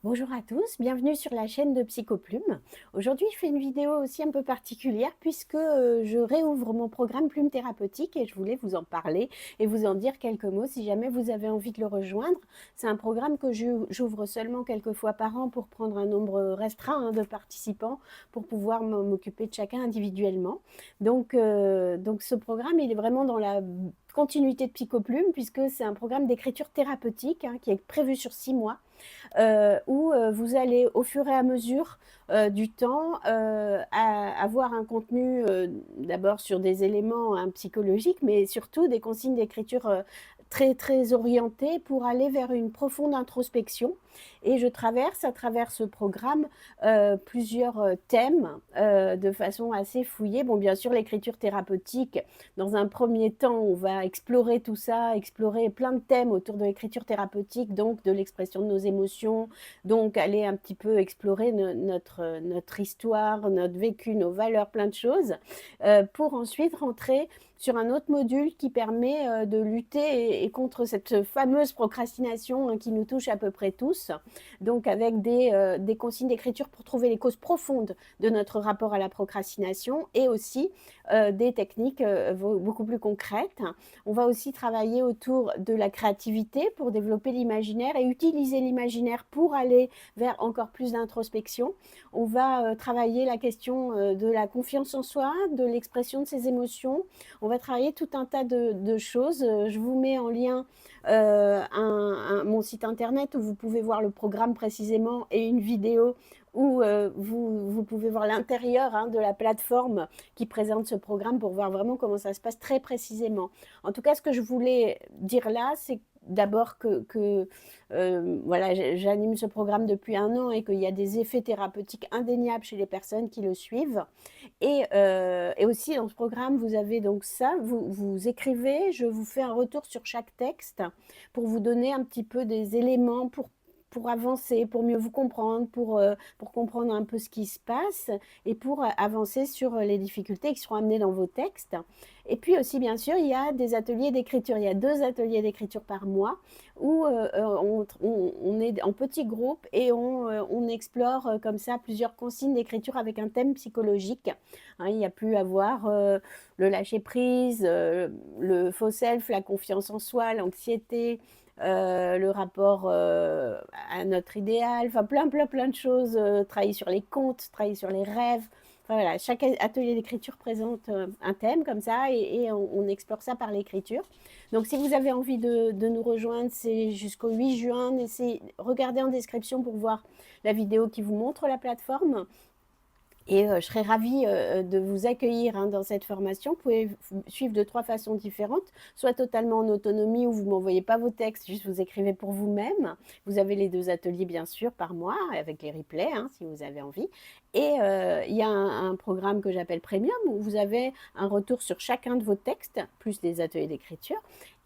Bonjour à tous, bienvenue sur la chaîne de Psychoplume. Aujourd'hui, je fais une vidéo aussi un peu particulière puisque je réouvre mon programme Plume Thérapeutique et je voulais vous en parler et vous en dire quelques mots si jamais vous avez envie de le rejoindre. C'est un programme que j'ouvre seulement quelques fois par an pour prendre un nombre restreint de participants pour pouvoir m'occuper de chacun individuellement. Donc ce programme, il est vraiment dans la continuité de Psychoplume puisque c'est un programme d'écriture thérapeutique qui est prévu sur 6 mois où vous allez au fur et à mesure du temps avoir un contenu d'abord sur des éléments psychologiques, mais surtout des consignes d'écriture très très orientées pour aller vers une profonde introspection. Et je traverse à travers ce programme plusieurs thèmes de façon assez fouillée. Bon, bien sûr, l'écriture thérapeutique, dans un premier temps, on va explorer tout ça, explorer plein de thèmes autour de l'écriture thérapeutique, donc de l'expression de nos émotions, donc aller un petit peu explorer notre histoire, notre vécu, nos valeurs, plein de choses, pour ensuite rentrer sur un autre module qui permet de lutter et contre cette fameuse procrastination qui nous touche à peu près tous, donc avec des consignes d'écriture pour trouver les causes profondes de notre rapport à la procrastination et aussi des techniques beaucoup plus concrètes. On va aussi travailler autour de la créativité pour développer l'imaginaire et utiliser l'imaginaire pour aller vers encore plus d'introspection. On va travailler la question de la confiance en soi, de l'expression de ses émotions. On va travailler tout un tas de choses. Je vous mets en lien mon site internet où vous pouvez voir le programme précisément et une vidéo où vous pouvez voir l'intérieur de la plateforme qui présente ce programme pour voir vraiment comment ça se passe très précisément. En tout cas, ce que je voulais dire là, c'est d'abord que voilà, j'anime ce programme depuis 1 an et qu'il y a des effets thérapeutiques indéniables chez les personnes qui le suivent. Et aussi dans ce programme, vous avez donc ça, vous écrivez, je vous fais un retour sur chaque texte pour vous donner un petit peu des éléments pour avancer, pour mieux vous comprendre, pour comprendre un peu ce qui se passe et pour avancer sur les difficultés qui seront amenées dans vos textes. Et puis aussi, bien sûr, il y a des ateliers d'écriture. Il y a 2 ateliers d'écriture par mois où on est en petits groupes et on explore comme ça plusieurs consignes d'écriture avec un thème psychologique. Il y a pu avoir le lâcher-prise, le faux self, la confiance en soi, l'anxiété, le rapport à notre idéal, enfin plein de choses, travailler sur les contes, travailler sur les rêves. Enfin, voilà, chaque atelier d'écriture présente un thème comme ça et on explore ça par l'écriture. Donc si vous avez envie de nous rejoindre, c'est jusqu'au 8 juin. Regardez en description pour voir la vidéo qui vous montre la plateforme. Et je serais ravie de vous accueillir dans cette formation. Vous pouvez suivre de 3 façons différentes, soit totalement en autonomie où vous ne m'envoyez pas vos textes, juste vous écrivez pour vous-même. Vous avez les 2 ateliers bien sûr par mois avec les replays si vous avez envie. Et il y a un programme que j'appelle Premium où vous avez un retour sur chacun de vos textes, plus les ateliers d'écriture.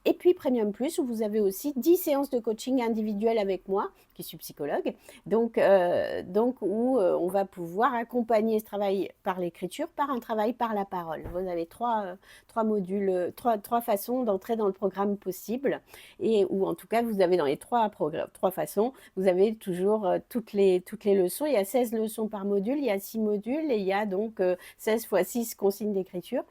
Et puis Premium Plus, où vous avez aussi 10 séances de coaching individuelles avec moi, qui suis psychologue, donc où on va pouvoir accompagner ce travail par l'écriture, par un travail par la parole. Vous avez trois modules, trois façons d'entrer dans le programme possible, et ou en tout cas, vous avez dans les trois façons, vous avez toujours toutes les leçons. Il y a 16 leçons par module, il y a 6 modules, et il y a donc 16 fois 6 consignes d'écriture.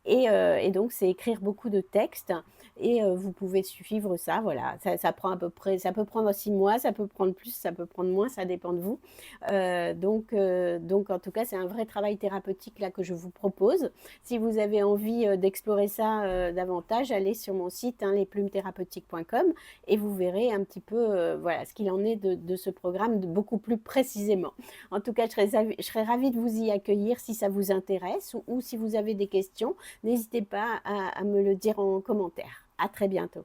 Et donc, c'est écrire beaucoup de textes et vous pouvez suivre ça, voilà. Ça prend à peu près, ça peut prendre 6 mois, ça peut prendre plus, ça peut prendre moins, ça dépend de vous. Donc en tout cas, c'est un vrai travail thérapeutique là que je vous propose. Si vous avez envie d'explorer ça davantage, allez sur mon site lesplumethérapeutiques.com et vous verrez un petit peu voilà, ce qu'il en est de ce programme beaucoup plus précisément. En tout cas, je serais ravie de vous y accueillir si ça vous intéresse ou si vous avez des questions. N'hésitez pas à me le dire en commentaire. À très bientôt.